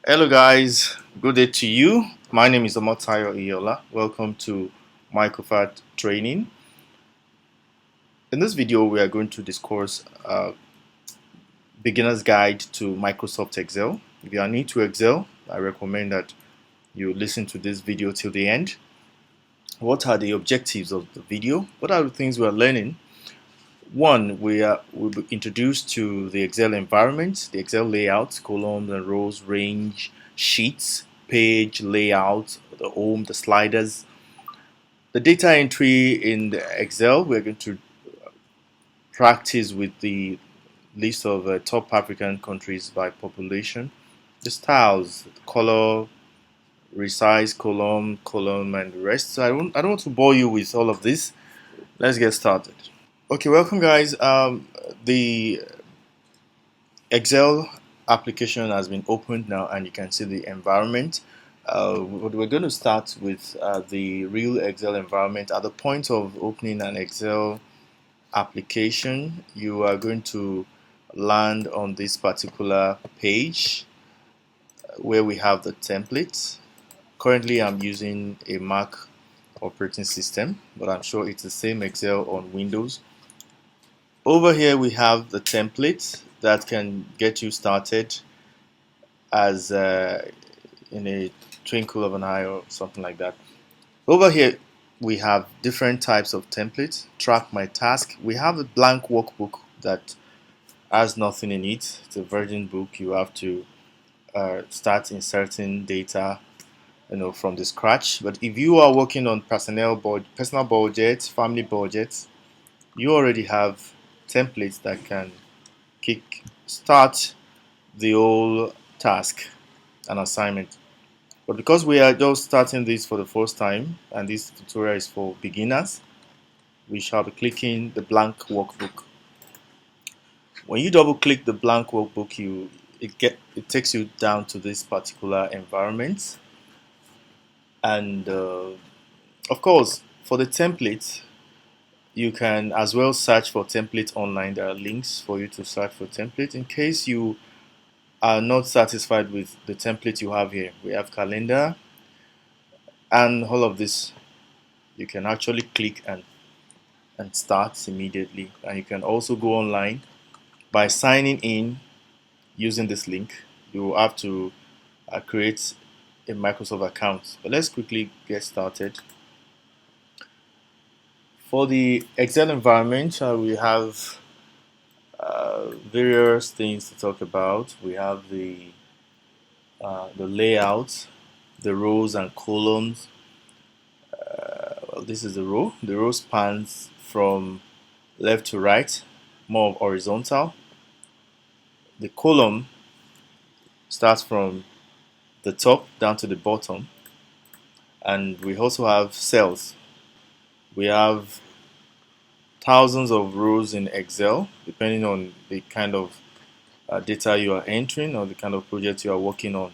Hello guys, good day to you. My name is Omotayo Iola. Welcome to Microfat Training. In this video, we are going to discuss beginner's guide to Microsoft Excel. If you are new to Excel, I recommend that you listen to this video till the end. What are the objectives of the video? What are the things we are learning? One, we'll be introduced to the Excel environment, the Excel layout, columns and rows, range, sheets, page, layout, the home, the sliders. The data entry in the Excel, we're going to practice with the list of top African countries by population. The styles, color, resize, column, and the rest. So I don't want to bore you with all of this. Let's get started. Okay, welcome guys. The Excel application has been opened now, and you can see the environment. We're going to start with the real Excel environment. At the point of opening an Excel application, you are going to land on this particular page where we have the templates. Currently, I'm using a Mac operating system, but I'm sure it's the same Excel on Windows. Over here, we have the template that can get you started as in a twinkle of an eye or something like that. Over here, we have different types of templates. Track my task. We have a blank workbook that has nothing in it. It's a virgin book. You have to start inserting data, from the scratch. But if you are working on personal budgets, family budgets, you already have templates that can kick start the whole task and assignment. But because we are just starting this for the first time and this tutorial is for beginners, we shall be clicking the blank workbook. When you double click the blank workbook, it takes you down to this particular environment. And of course, for the template, you can as well search for template online. There are links for you to search for template in case you are not satisfied with the template you have here. We have calendar and all of this. You can actually click and start immediately. And you can also go online by signing in using this link. You will have to create a Microsoft account. But let's quickly get started. For the Excel environment, we have various things to talk about. We have the layout, the rows and columns. Well, this is the row. The row spans from left to right, more horizontal. The column starts from the top down to the bottom, and we also have cells. We have thousands of rows in Excel, depending on the kind of data you are entering or the kind of project you are working on.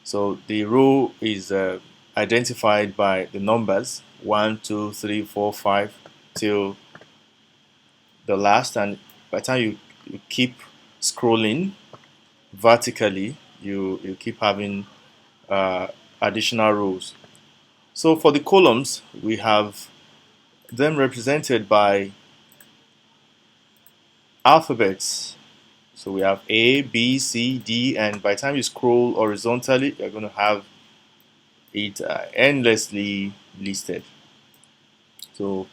So the row is identified by the numbers 1, 2, 3, 4, 5 till the last, and by the time you keep scrolling vertically, you keep having additional rows. So for the columns, we have them represented by alphabets. So we have A, B, C, D, and by the time you scroll horizontally, you're going to have it endlessly listed. So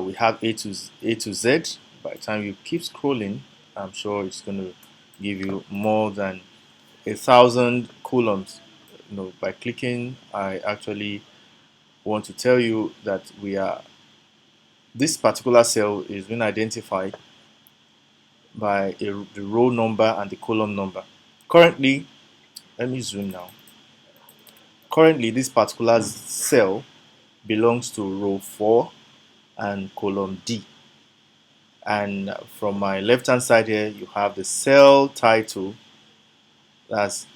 we have A to Z. By the time you keep scrolling, I'm sure it's going to give you more than 1,000 columns. By clicking, I actually want to tell you that this particular cell is being identified by the row number and the column number. Currently, let me zoom now. Currently, this particular cell belongs to row 4 and column D. And from my left hand side here, you have the cell title, that's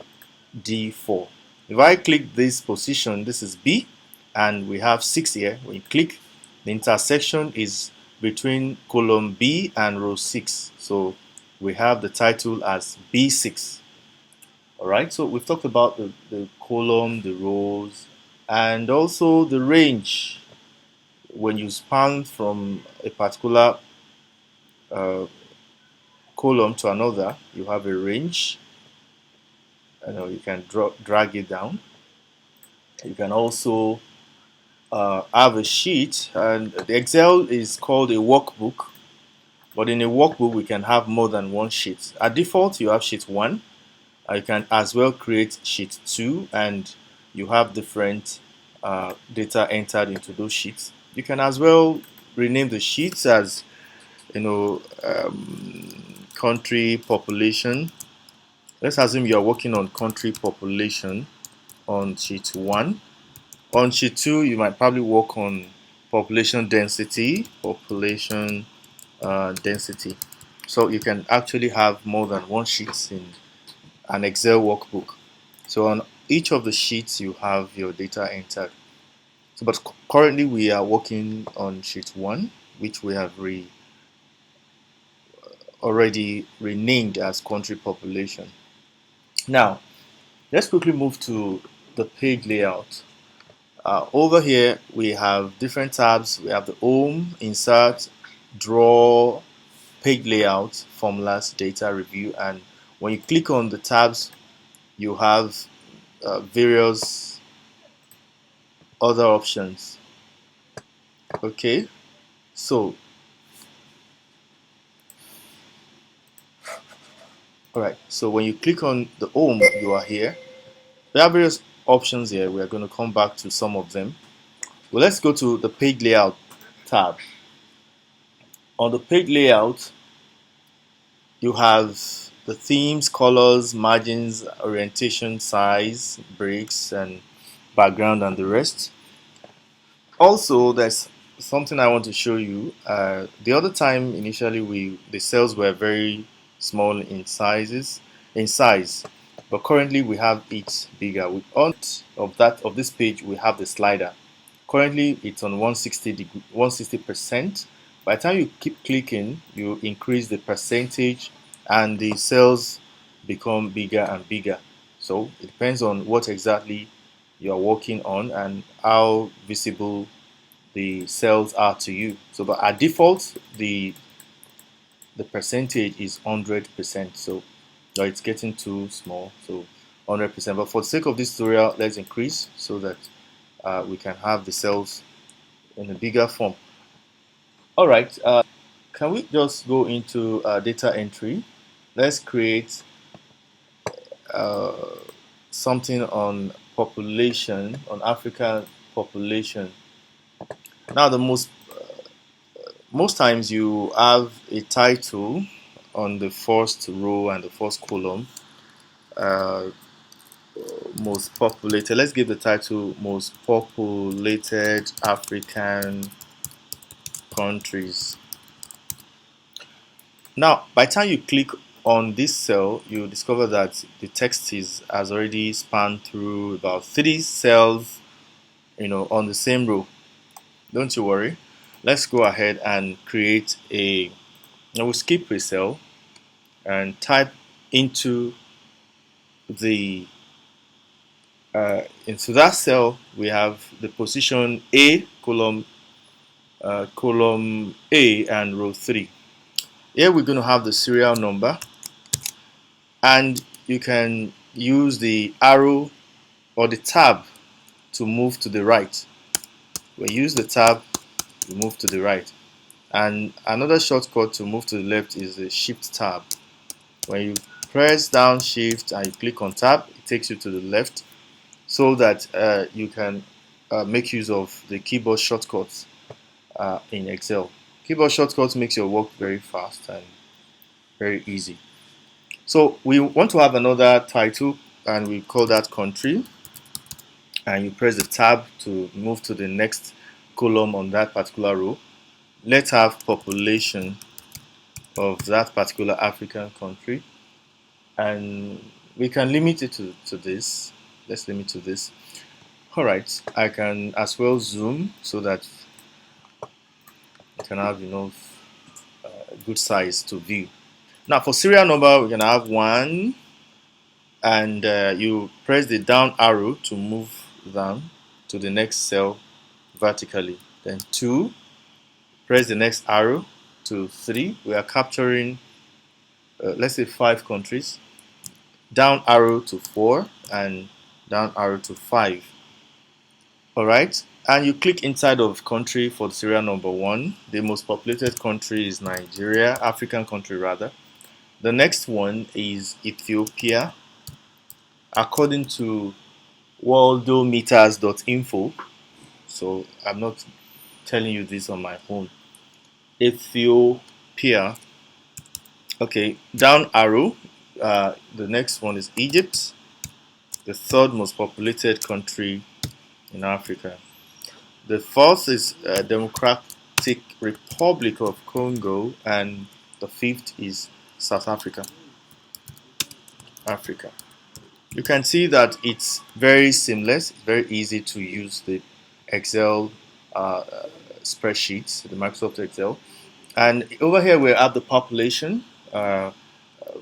D4. If I click this position, this is B, and we have 6 here. When you click, the intersection is between column B and row 6. So we have the title as B6. All right, so we've talked about the column, the rows, and also the range. When you span from a particular uh, column to another, you have a range. You can drag it down. You can also have a sheet, and the Excel is called a workbook. But in a workbook, we can have more than one sheet. At default, you have sheet 1. You can as well create sheet 2, and you have different data entered into those sheets. You can as well rename the sheets as country population. Let's assume you are working on country population on sheet 1. On sheet 2, you might probably work on population density, density. So you can actually have more than one sheet in an Excel workbook. So on each of the sheets, you have your data entered. So, but currently we are working on sheet 1, which we have already renamed as country population. Now, let's quickly move to the page layout. Over here, we have different tabs. We have the home, insert, draw, page layout, formulas, data review, and when you click on the tabs, you have various other options. Okay, so all right. So when you click on the home, you are here. There are various options here. We are going to come back to some of them. Well, let's go to the page layout tab. On the page layout, you have the themes, colors, margins, orientation, size, breaks, and background, and the rest. Also, there's something I want to show you. The other time, initially, the cells were very small in size, but currently we have it bigger. On of this page, we have the slider. Currently, it's on 160%. By the time you keep clicking, you increase the percentage, and the cells become bigger and bigger. So it depends on what exactly you are working on and how visible the cells are to you. So, but at default, the percentage is 100%. So, no, it's getting too small. So, 100%. But for the sake of this tutorial, let's increase so that we can have the cells in a bigger form. All right. Can we just go into data entry? Let's create uh, something on population, on African population. Now, the most times you have a title on the first row and the first column. Uh, Most populated. Let's give the title most populated African countries. Now, by the time you click on this cell, you discover that the text has already spanned through about 3 cells, on the same row. Don't you worry. Let's go ahead and create a. Now we'll skip a cell and type into the into that cell. We have the position A, column A, and row 3. Here we're going to have the serial number, and you can use the arrow or the tab to move to the right. When you use the tab, you move to the right. And another shortcut to move to the left is the shift tab. When you press down shift and you click on tab, it takes you to the left so that you can make use of the keyboard shortcuts in Excel. Keyboard shortcuts makes your work very fast and very easy. So we want to have another title, and we call that country, and you press the tab to move to the next column on that particular row. Let's have population of that particular African country, and we can limit it to this. Let's limit to this. All right, I can as well zoom so that you can have good size to view. Now for serial number, we're gonna have 1, and you press the down arrow to move down to the next cell vertically. Then 2, press the next arrow to 3. We are capturing, let's say, 5 countries. Down arrow to 4 and down arrow to 5. Alright, and you click inside of country for serial number 1. The most populated country is Nigeria, African country rather. The next one is Ethiopia. According to worldometers.info, so I'm not telling you this on my own. Ethiopia. Okay, down arrow. The next one is Egypt, the third most populated country in Africa. The fourth is Democratic Republic of Congo, and the fifth is South Africa. You can see that it's very seamless, very easy to use the Excel spreadsheets, the Microsoft Excel. And over here we have the population.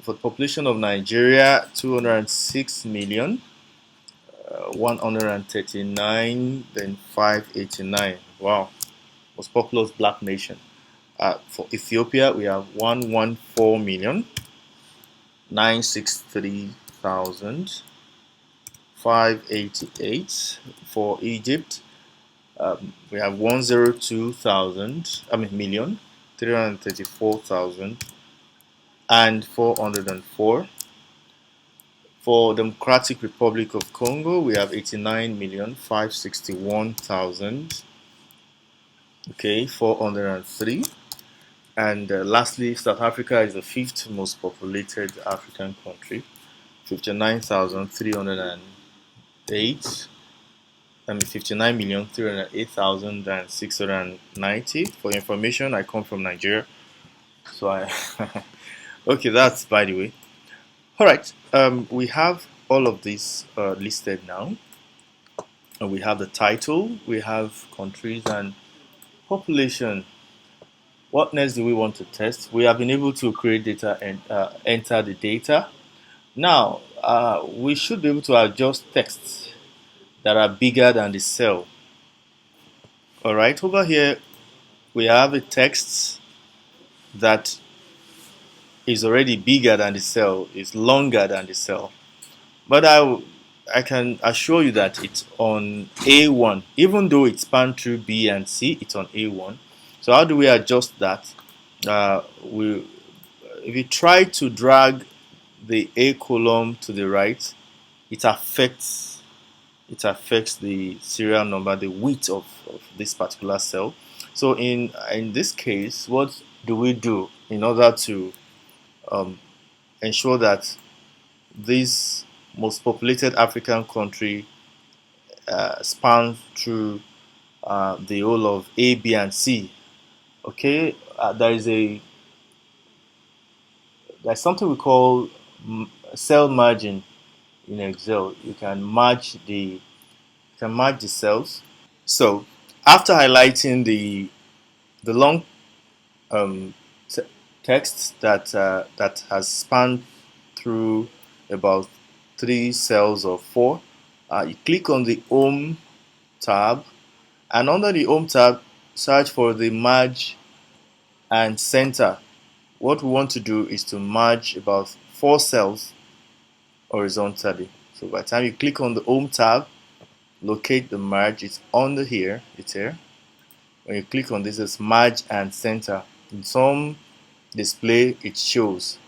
For the population of Nigeria, 206 million, 139, then 589. Wow, most populous black nation. For Ethiopia, we have 114 million, 963,000, 588. For Egypt, we have 102,000, million, 334,000, and 404. For Democratic Republic of Congo, we have 89,561,000. Okay, 403. And lastly, South Africa is the fifth most populated African country, 59,308. 59,308,690. For information, I come from Nigeria, so I. Okay, that's by the way. All right, we have all of this listed now. And we have the title, we have countries and population. What next do we want to test? We have been able to create data and enter the data. Now, we should be able to adjust texts that are bigger than the cell. All right, over here we have a text that is already bigger than the cell, is longer than the cell. But I can assure you that it's on A1, even though it spans through B and C, it's on A1. So how do we adjust that? If you try to drag the A column to the right, it affects the serial number, the width of this particular cell. So in this case, what do we do in order to ensure that this most populated African country spans through the whole of A, B, and C? Okay, there's something we call cell merging in Excel. You can merge the cells. So after highlighting the long text that has spanned through about 3 cells or 4, you click on the Home tab, and under the Home tab, search for the Merge and Center. What we want to do is to merge about 4 cells horizontally. So by the time you click on the Home tab, locate the merge. It's under here. It's here. When you click on this, it's Merge and Center. In some display, it shows,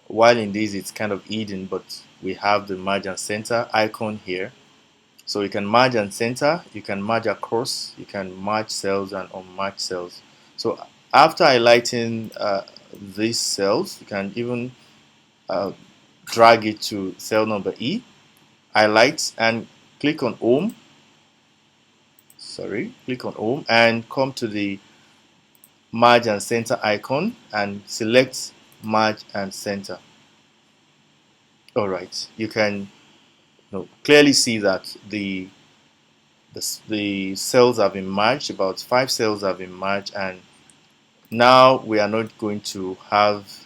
while in this it's kind of hidden, but we have the Merge and Center icon here. So you can merge and center, you can merge across, you can merge cells and unmerge cells. So after highlighting these cells, you can even drag it to cell number E, highlight and click on Home. Click on Home and come to the Merge and Center icon and select Merge and Center. Alright, you can clearly see that the cells have been merged, about 5 cells have been merged, and now we are not going to have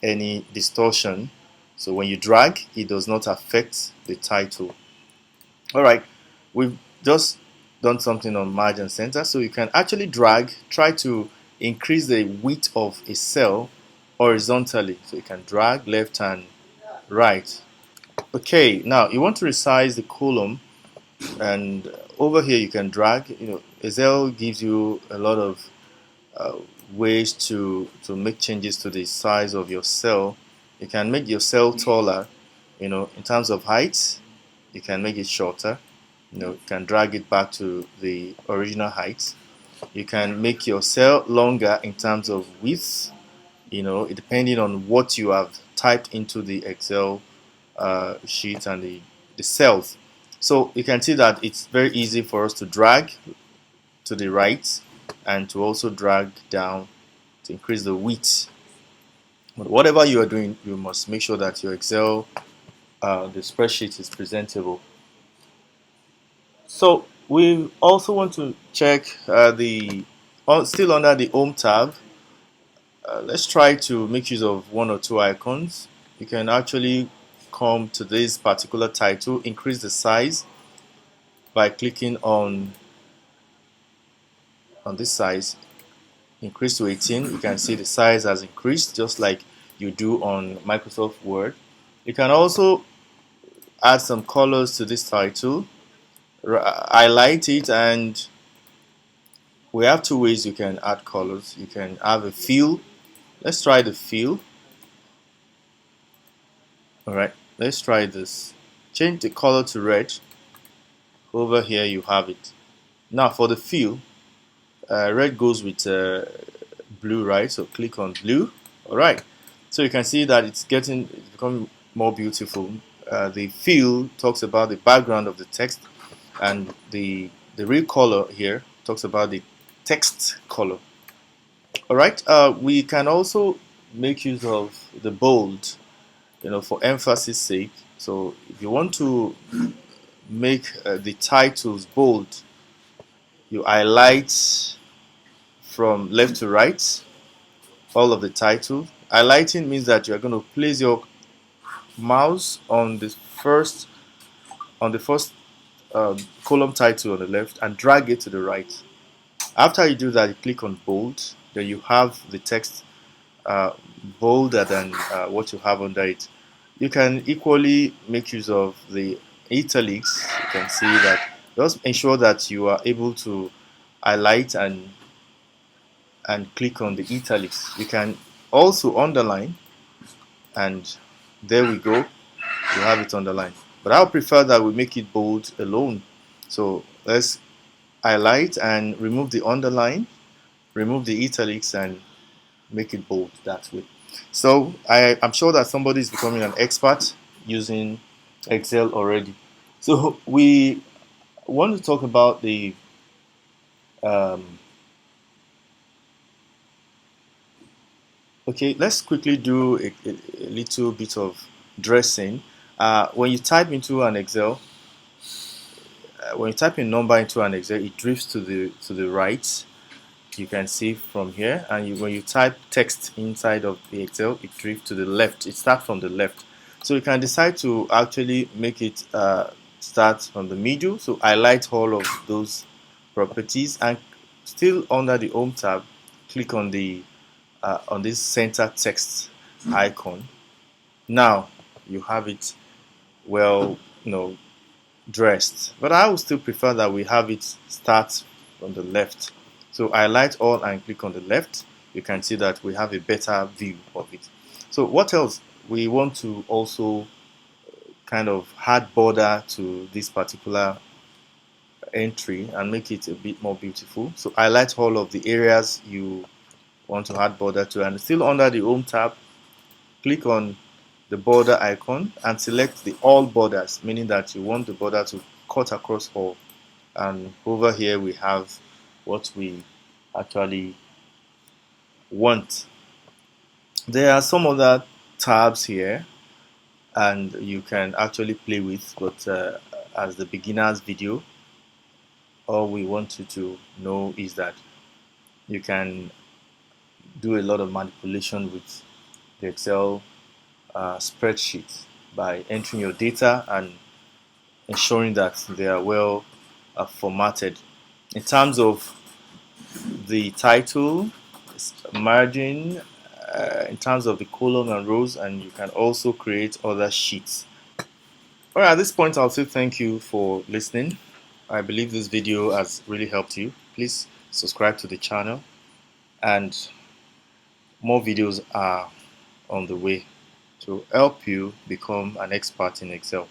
any distortion. So when you drag, it does not affect the title. Alright, we've just done something on margin center, so you can actually drag, try to increase the width of a cell horizontally. So you can drag left and right. Okay, now you want to resize the column, and over here you can drag. Excel gives you a lot of uh, ways to make changes to the size of your cell. You can make your cell taller, in terms of height. You can make it shorter. You can drag it back to the original height. You can make your cell longer in terms of width, depending on what you have typed into the Excel sheet and the cells. So you can see that it's very easy for us to drag to the right and to also drag down to increase the width. But whatever you are doing, you must make sure that your Excel, the spreadsheet, is presentable. So we also want to check still under the Home tab. Let's try to make use of one or two icons. You can actually come to this particular title, increase the size by clicking on this size, increase to 18. You can see the size has increased just like you do on Microsoft Word. You can also add some colors to this title, highlight it, and we have two ways you can add colors. You can have a fill. Let's try the fill. Alright, let's try this. Change the color to red. Over here you have it. Now for the fill, red goes with blue, right? So click on blue. Alright, so you can see that it's becoming more beautiful. The fill talks about the background of the text, and the real color here talks about the text color. Alright, we can also make use of the bold, for emphasis sake. So if you want to make the titles bold, you highlight from left to right all of the title. Highlighting means that you are going to place your mouse on the first column title on the left and drag it to the right. After you do that, you click on bold. Then you have the text bolder than what you have under it. You can equally make use of the italics. You can see that. Just ensure that you are able to highlight and click on the italics. You can also underline, and there we go. You have it underlined. But I would prefer that we make it bold alone. So let's highlight and remove the underline, remove the italics, and make it bold that way. So I'm sure that somebody is becoming an expert using Excel already. So we want to talk about the okay, let's quickly do a little bit of dressing. When you type into an Excel, when you type a number into an Excel, it drifts to the right. You can see from here, and when you type text inside of the Excel, it drifts to the left. It starts from the left. So you can decide to actually make it start from the middle. So highlight all of those properties, and still under the Home tab, click on this center text icon. Now you have it well, dressed. But I would still prefer that we have it start from the left. So highlight all and click on the left. You can see that we have a better view of it. So what else? We want to also kind of add border to this particular entry and make it a bit more beautiful. So highlight all of the areas you want to add border to, and still under the Home tab, click on the border icon and select the all borders, meaning that you want the border to cut across all. And over here we have what we actually want. There are some other tabs here, and you can actually play with, but as the beginners video, all we want you to know is that you can do a lot of manipulation with the Excel spreadsheet by entering your data and ensuring that they are well formatted. In terms of the title, margin, in terms of the column and rows, and you can also create other sheets. All right, at this point, I'll say thank you for listening. I believe this video has really helped you. Please subscribe to the channel, and more videos are on the way to help you become an expert in Excel.